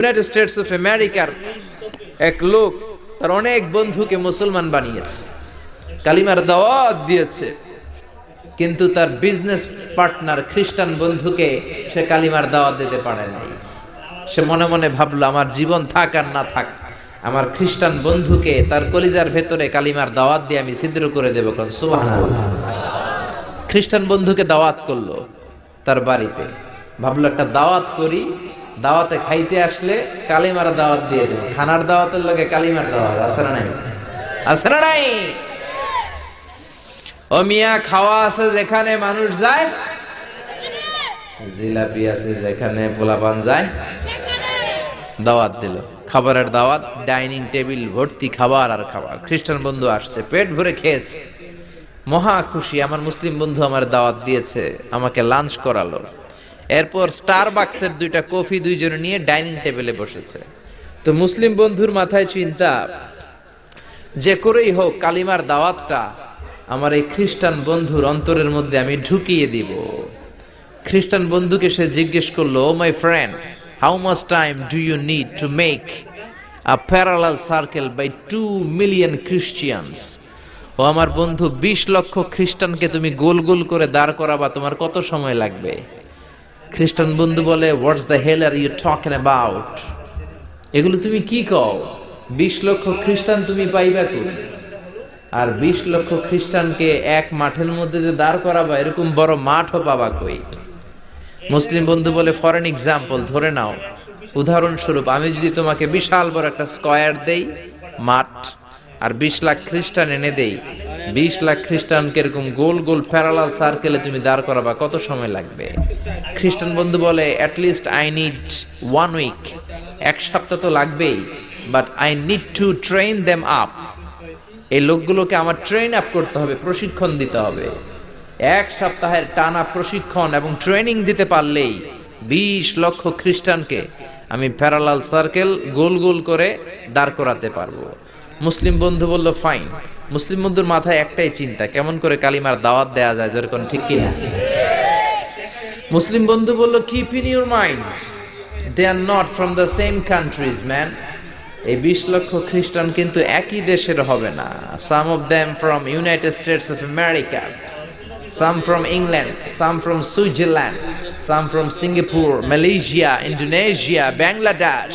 United States of আমেরিকার এক লোক তার অনেক বন্ধুকে মুসলমান বানিয়েছে, কালিমার দাওয়াত দিয়েছে, কিন্তু তার বিজনেস পার্টনার খ্রিস্টান বন্ধুকে সে কালিমার দাওয়াত দিতে পারে নাই। সে মনে মনে ভাবলো, আমার জীবন থাক আর না থাক, আমার খ্রিস্টান বন্ধুকে তার কলিজার ভেতরে কালিমার দাওয়াত দিয়ে আমি ছিদ্র করে দেবো। কোন সুবহানাল্লাহ। খ্রিস্টান বন্ধুকে দাওয়াত করলো তার বাড়িতে, ভাবলো একটা দাওয়াত করি, দাওয়াতে খাইতে আসলে কালিমার দাওয়াত দিয়ে দেবো। খানার দাওয়াতের লগে কালিমার দাওয়াত আছে না নাই? আছে না নাই? ও মিয়া, খাওয়া আছে যেখানে মানুষ যায়, জিলাপি আছে যেখানে পোলাপান যায়, দাওয়াত দিল, খাবারের দাওয়াত, ডাইনিং টেবিল ভর্তি খাবার আর খাবার। খ্রিস্টান বন্ধু আসছে, পেট ভরে খেয়েছে, মহা খুশি, আমার মুসলিম বন্ধু আমার দাওয়াত দিয়েছে, আমাকে লাঞ্চ করালো। এরপর স্টারবাক্সের 2টা কফি দুইজনে নিয়ে ডাইনিং টেবিলে বসেছে। তো মুসলিম বন্ধুর মাথায় চিন্তা, যে করেই হোক কালিমার দাওয়াতটা আমার এই খ্রিস্টান বন্ধুর অন্তরের মধ্যে আমি ঢুকিয়ে দিব। খ্রিস্টান বন্ধুকে সে জিজ্ঞেস করলো, oh my friend, how much time do you need to make a parallel circle by 2 million Christians? ও আমার বন্ধু, 20 লক্ষ খ্রিস্টানকে তুমি গোল গোল করে দাঁড় করাবা, তোমার কত সময় লাগবে? খ্রিস্টান বন্ধু বলে, what's the hell are you talking about? এগুলো তুমি কি কও? 20 লক্ষ খ্রিস্টান তুমি পাইবা কই? আর 20 লক্ষ খ্রিস্টানকে এক মাঠের মধ্যে যে দাঁড় করাবা, এরকম বড় মাঠও পাবা কই? মুসলিম বন্ধু বলে, ফর এন এক্সাম্পল, ধরে নাও, উদাহরণস্বরূপ আমি যদি তোমাকে বিশাল বড় একটা স্কয়ার দেই, মাঠ, আর 20 লাখ খ্রিস্টান এনে দেই, 20 লাখ খ্রিস্টানকে এরকম গোল গোল প্যারালাল সার্কেলে তুমি দাঁড় করাবা, কত সময় লাগবে? খ্রিস্টান বন্ধু বলে, at least I need 1 week, 1 সপ্তাহ তো লাগবেই, but I need to train them up. এই লোকগুলোকে আমার ট্রেন আপ করতে হবে, প্রশিক্ষণ দিতে হবে। 1 সপ্তাহের টানা প্রশিক্ষণ এবং ট্রেনিং দিতে পারলেই 20 লক্ষ খ্রিস্টানকে আমি প্যারালাল সার্কেল গোল গোল করে দাঁড় করাতে পারবো। মুসলিম বন্ধু বলল, ফাইন। মুসলিম বন্ধুর মাথায় একটাই চিন্তা, কেমন করে কালিমার দাওয়াত দেয়া যায়, যেরকম, ঠিক কিনা? মুসলিম বন্ধু বলল, keep in your mind, they are not from the same countries man. এই 20 লক্ষ খ্রিস্টান কিন্তু একই দেশের হবে না। Some of them from United States of America, some from England, some from Switzerland, some from Singapore, Malaysia, Indonesia, Bangladesh,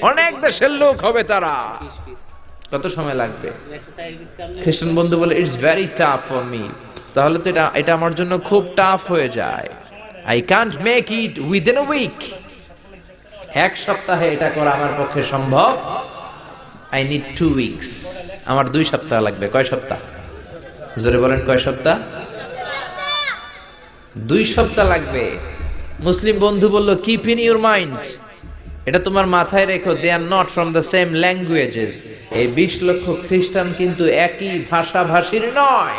অনেক দেশের লোক হবে তারা। কত সময় লাগবে? খ্রিস্টান বন্ধু বলে, it's very tough for me. তাহলে তো এটা আমার জন্য খুব টাফ হয়ে যায়। I can't make it within a week. 1 সপ্তাহে এটা করা আমার পক্ষে সম্ভব। I need 2 weeks. আমার 2 সপ্তাহ লাগবে। কয় সপ্তাহ? জোরে বলেন, কয় সপ্তাহ? 2 সপ্তাহ লাগবে। মুসলিম বন্ধু বলল, কিপ ইন ইউর মাইন্ড, এটা তোমার মাথায় রেখো, they are not from the same languages. এই 20 লক্ষ খ্রিস্টান কিন্তু একই ভাষাভাষীর নয়।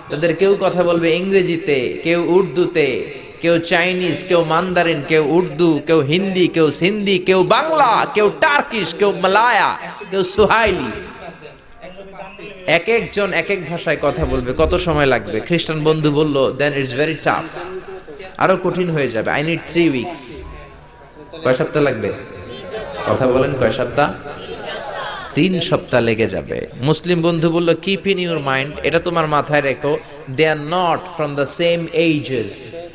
তাদের কেউ কথা বলবে ইংরেজিতে, কেউ উর্দুতে, কেউ চাইনিজ, কেউ মান্দারিন, কেউ উর্দু, কেউ হিন্দি, কেউ সিন্ধি, কেউ বাংলা, কেউ টার্কিশ, কেউ মালায়া, কেউ সুহাইলি। এক একজন এক এক ভাষায় কথা বলবে, কত সময় লাগবে? খ্রিস্টান বন্ধু বলল, দেন ইটস ভেরি টাফ, আরো কঠিন হয়ে যাবে। I need 3 weeks. কয় সপ্তাহ লাগবে? কথা বলেন, কয় সপ্তাহ? 3 সপ্তাহ লেগে যাবে। মুসলিম বন্ধু বলল, কিপ ইন ইউর মাইন্ড, এটা তোমার মাথায় রেখো, they are not from the same ages.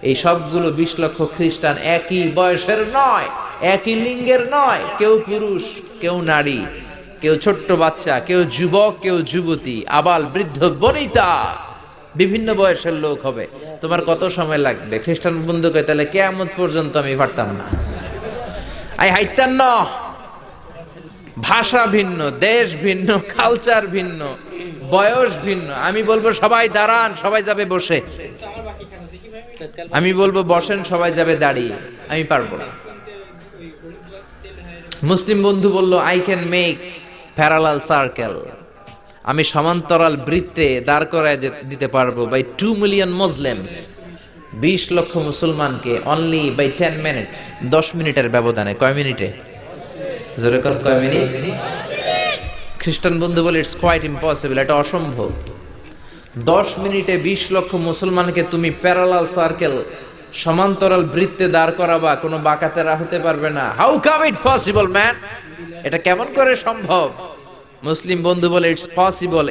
এই সবগুলো 20 লক্ষ খ্রিস্টান একই বয়সের নয়, একই লিঙ্গের নয়। কেউ পুরুষ, কেউ নারী, কেউ ছোট্ট বাচ্চা, কেউ যুবক, কেউ যুবতী, আবাল বৃদ্ধ বনিতা, বিভিন্ন বয়সের লোক হবে। তোমার কত সময় লাগবে? খ্রিস্টান বন্ধু কয়, তাহলে কিয়ামত পর্যন্ত আমি পারতাম না। আই হাইতাম না। ভাষা ভিন্ন, দেশ ভিন্ন, কালচার ভিন্ন, বয়স ভিন্ন। আমি বলবো সবাই দাঁড়ান, সবাই যাবে বসে। আমি বলবো বসেন, সবাই যাবে দাঁড়িয়ে। আমি পারবো না। মুসলিম বন্ধু বলল, I can make parallel circle, আমি সমান্তরাল বৃত্তে দাঁড় করায় দিতে পারবো, বাই 2 মিলিয়ন মুসলিমস, 20 লক্ষ মুসলমানকে, অনলি বাই 10 মিনিটস, 10 মিনিটের ব্যবধানে। কয় মিনিটে? জোরে কোন, কয় মিনিট? খ্রিস্টান বন্ধু বলে, ইটস কোয়াইট ইম্পসিবল, এটা অসম্ভব। 10 মিনিটে 20 লক্ষ মুসলমানকে তুমি প্যারালাল সার্কেল সমান্তরাল বৃত্তে দাঁড় করাবা, কোনো বাঁকাতেরা হতে পারবে না। How come it possible man, এটা কেমন করে সম্ভব? মুসলিম বন্ধু বলে ইটস পসিবল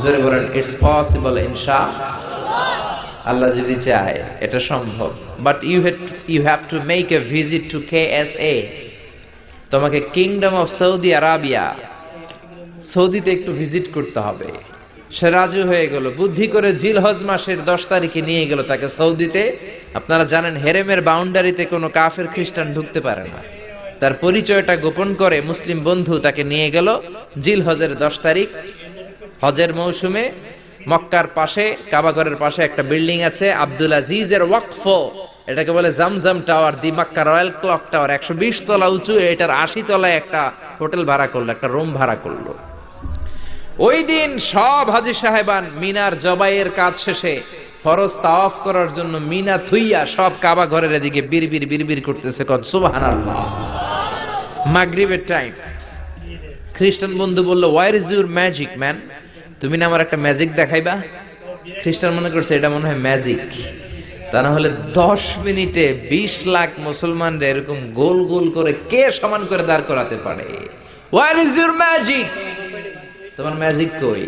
জোরে বলেন ইটস পসিবল আল্লাহ যদি চায় এটা সম্ভব। But you have to make a visit to KSA, তোমাকে কিংডম অফ সৌদি আরাবিয়া, সৌদিতে একটু ভিজিট করতে হবে। সে রাজু হয়ে গেল, বুদ্ধি করে জিলহজ মাসের 10 তারিখে নিয়ে গেল তাকে সৌদিতে। আপনারা জানেন হেরেমের বাউন্ডারিতে কোনো কাফের খ্রিস্টান ঢুকতে পারে না। তার পরিচয়টা গোপন করে মুসলিম বন্ধু তাকে নিয়ে গেল জিলহজের 10 তারিখ হজের মৌসুমে। মক্কার পাশে, কাবাঘরের পাশে একটা বিল্ডিং আছে আব্দুল আজিজের ওয়াকফ, এটাকে বলে জামজাম টাওয়ার, দি মক্কা রয়্যাল ক্লক টাওয়ার। 120 তলা উঁচু, এটার 80 তলায় একটা হোটেল ভাড়া করলো, একটা রুম ভাড়া করলো। ওই দিন সব হাজী সাহেবান মিনার জবাইয়ের কাজ শেষে ফরজ তাওয়াফ করার জন্য মিনা থুইয়া সব কাবা ঘরের এদিকে বিড়বিড় করতেছে, কোন সুবহানাল্লাহ। মাগরিবের টাইম। খ্রিস্টান বন্ধু বলল, where is your magic man? তুমি না আমার একটা ম্যাজিক দেখাইবা? খ্রিস্টান মনে করছে এটা মনে হয় ম্যাজিক। তা না হলে 10 মিনিটে 20 লাখ মুসলমানরা এরকম গোল গোল করে কে সমান করে দাঁড় করাতে পারে? Where is your magic? তোমার ম্যাজিক কই?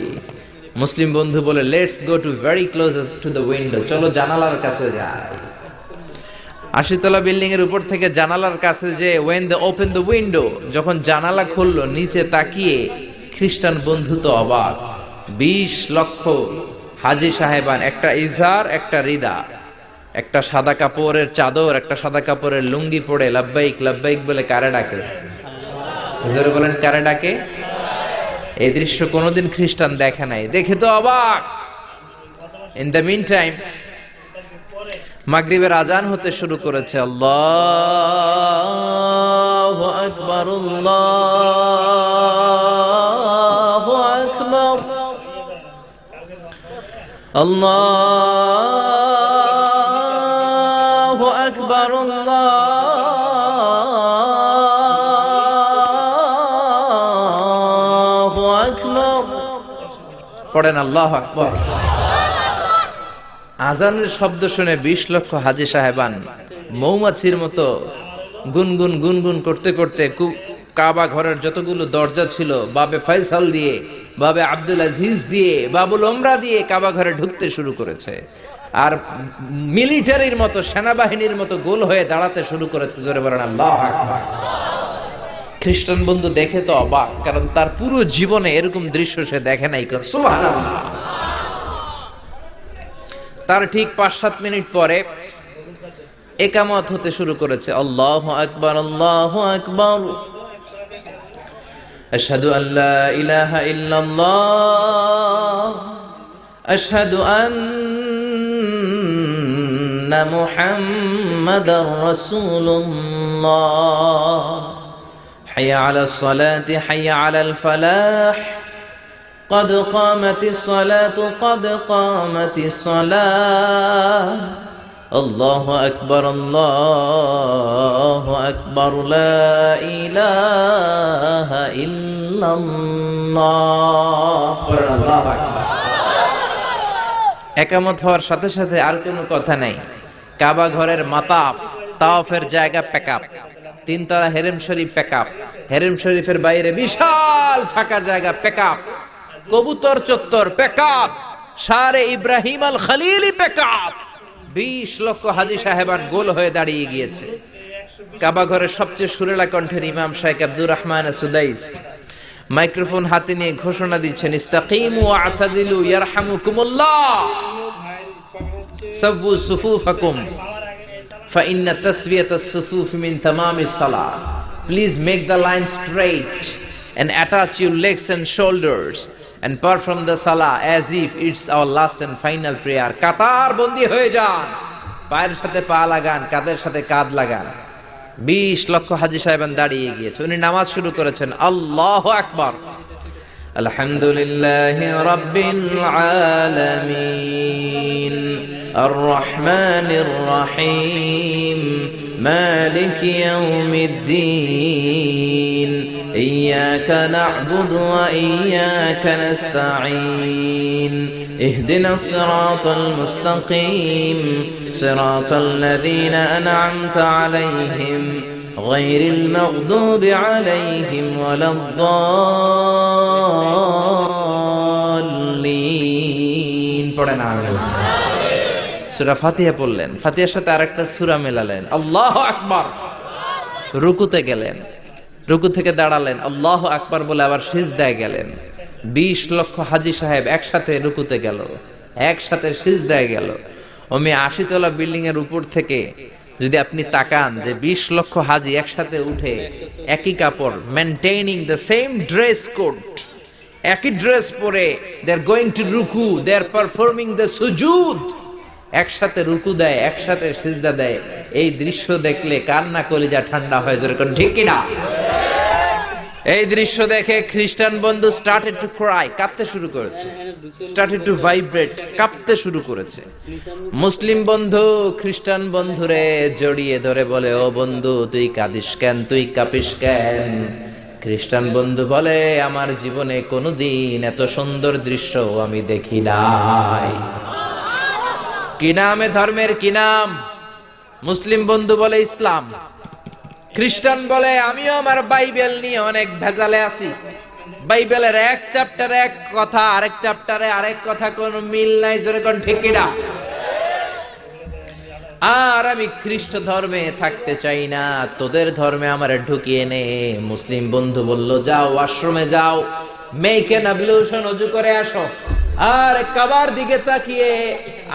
মুসলিম বন্ধু বলে, let's go to very close to the window, চলো জানালার কাছে যাই। 80 তলা বিল্ডিং এর উপর থেকে জানালার কাছে যে when they open the window, যখন জানালা খুললো, নিচে তাকিয়ে খ্রিস্টান বন্ধু তো অবাক। 20 লক্ষ হাজী সাহেবান, একটা ইজার, একটা রিদা, একটা সাদা কাপড়ের চাদর, একটা সাদা কাপড়ের লুঙ্গি পরে লাব্বাইক লাব্বাইক বলে কারে ডাকে? জোরে বলেন, কারে ডাকে? এই দৃশ্য কোনোদিন খ্রিস্টান দেখে নাই, দেখে তো অবাক। ইন দ্য মিন টাইম মাগরিবের আজান হতে শুরু করেছে। আল্লাহু আকবার, আল্লাহু আকবার, আল্লাহু আকবার, আল্লাহু আকবার। পড়েন আল্লাহু আকবার। আজানের শব্দ শুনে 20 লক্ষ হাজী সাহেবান মৌমাছির মতো গুনগুন গুনগুন করতে করতে কাবা ঘরের যতগুলো দরজা ছিল, বাবে ফয়সাল দিয়ে, বাবে আব্দুল আজিজ দিয়ে, বাবুল ওমরা দিয়ে কাবা ঘরে ঢুকতে শুরু করেছে। আর মিলিটারির মতো, সেনাবাহিনীর মতো গোল হয়ে দাঁড়াতে শুরু করেছে। জোরে বলেন আল্লাহু আকবার। খ্রিস্টান বন্ধু দেখে তো অবাক, কারণ তার পুরো জীবনে এরকম দৃশ্য সে দেখে নাই। সুবহানাল্লাহ। তার ঠিক 5-7 মিনিট পরে ইকামত হতে শুরু করেছে। আল্লাহু আকবার, আল্লাহু আকবার, আশহাদু আল্লা ইলাহা ইল্লাল্লাহ, আশহাদু আন্না মুহাম্মাদার রাসূলুল্লাহ, হাইয়া আলাস সালাতি হাইয়া আলাল ফালাহ, قد قامت الصلاة قد قامت الصلاة، الله أكبر الله أكبر لا إله إلا الله। একামত হওয়ার সাথে সাথে আর কোনো কথা নাই। কাবা ঘরের মাতাফ, তাওয়াফের জায়গা প্যাকআপ, 3 তলা হেরেম শরীফ প্যাকআপ, হেরেম শরীফের বাইরে বিশাল ফাঁকা জায়গা প্যাকআপ, কবুতর চত্বর প্যাকআপ, শারে ইব্রাহিম আল খলিলি প্যাকআপ। 20 লক্ষ হাজী সাহেবান গোল হয়ে দাঁড়িয়ে গিয়েছে। কাবা ঘরের সবচেয়ে সুরেলা কণ্ঠের ইমাম শাইখ আব্দুর রহমান সুদাইস মাইক্রোফোন হাতে নিয়ে ঘোষণা দিচ্ছেন, ইস্তাকিমু ওয়া আতাদিলু ইয়ারহামুকুমুল্লাহ, সাব্বু সুফুফাকুম ফাইন্না তাসবিয়াতাস সুফুফ মিন তামামিস সালাহ। Please make the line straight and attach your legs and shoulders and perform the salah as if it's our last and final prayer. কাতার বন্দী হয়ে যান, পায়ের সাথে পা লাগান, কাঁধের সাথে কাঁধ লাগান। 20 লক্ষ হাজী সাহেবান দাঁড়িয়ে গিয়েছে। উনি নামাজ শুরু করেছেন। আল্লাহু আকবার। আলহামদুলিল্লাহি রাব্বিল আলামিন আর রহমানির রহিম মালিকি ইয়াউমিদ্দিন ইয়্যাকা না'বুদু ওয়া ইয়্যাকা নাস্তাঈন ইহদিনাস সিরাতাল মুস্তাকিম সিরাতাল লাযীনা আন'আমতা আলাইহিম গায়রিল মাগদুবি আলাইহিম ওয়ালাদ-দাল্লিন। পড়েন আমিন। সূরা ফাতিহা পড়লেন, ফাতিহার সাথে আরেকটা সূরা মেলালেন, আল্লাহু আকবার। রুকুতে গেলেন, রুকু থেকে দাঁড়ালেন, আল্লাহু আকবার বলে আবার সিজদায় গেলেন। 20 লক্ষ হাজী সাহেব একসাথে রুকুতে গেল, একসাথে সিজদায় গেল। ওমি 80 তলা বিল্ডিং এর উপর থেকে যদি আপনি তাকান যে 20 লক্ষ হাজী একসাথে উঠে একই কাপড়, maintaining the same dress code, একই ড্রেস পরে দে আর গোয়িং টু রুকু, দে আর পারফর্মিং দ্য সুজুদ, একসাথে রুকু দেয়, একসাথে সিজদা দেয়। এই দৃশ্য দেখলে কান্না কলিজা ঠান্ডা হয়ে যায়, ঠিক কিনা? এই দৃশ্য দেখে খ্রিস্টান বন্ধু স্টার্টেড টু ক্রাই, কাঁদতে শুরু করেছে, স্টার্টেড টু ভাইব্রেট, কাঁপতে শুরু করেছে। মুসলিম বন্ধু খ্রিস্টান বন্ধুরে জড়িয়ে ধরে বলে, ও বন্ধু তুই কাঁদিস কেন, তুই কাঁপিস কেন? খ্রিস্টান বন্ধু বলে, আমার জীবনে কোনোদিন এত সুন্দর দৃশ্য আমি দেখি নাই। কি নামে ধর্মের কি নাম? মুসলিম বন্ধু বলে ইসলাম, খ্রিস্টান বলে আমিও আমার বাইবেল নিয়ে অনেক ভেজালে আছি, বাইবেলের এক চ্যাপ্টারে এক কথা, আরেক চ্যাপ্টারে আরেক কথা, কোনো মিল নাই, জোরে কোন ঠিক কিনা? আর আমি খ্রিস্ট ধর্মে থাকতে চাই না, তোদের ধর্মে আমারে ঢুকিয়ে নে। মুসলিম বন্ধু বলল, যাও ওয়াশরুমে যাও, মেক এন অ্যাবলিউশন, ওযু করে আসো, আর কাবার দিকে তাকিয়ে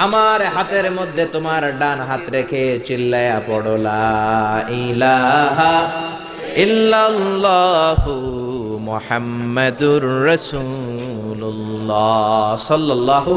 আমার হাতের মধ্যে তোমার ডান হাত রেখে চিল্লায়া পড়ো লা ইলাহা ইল্লাল্লাহু মুহাম্মাদুর রাসূলুল্লাহ সাল্লাল্লাহু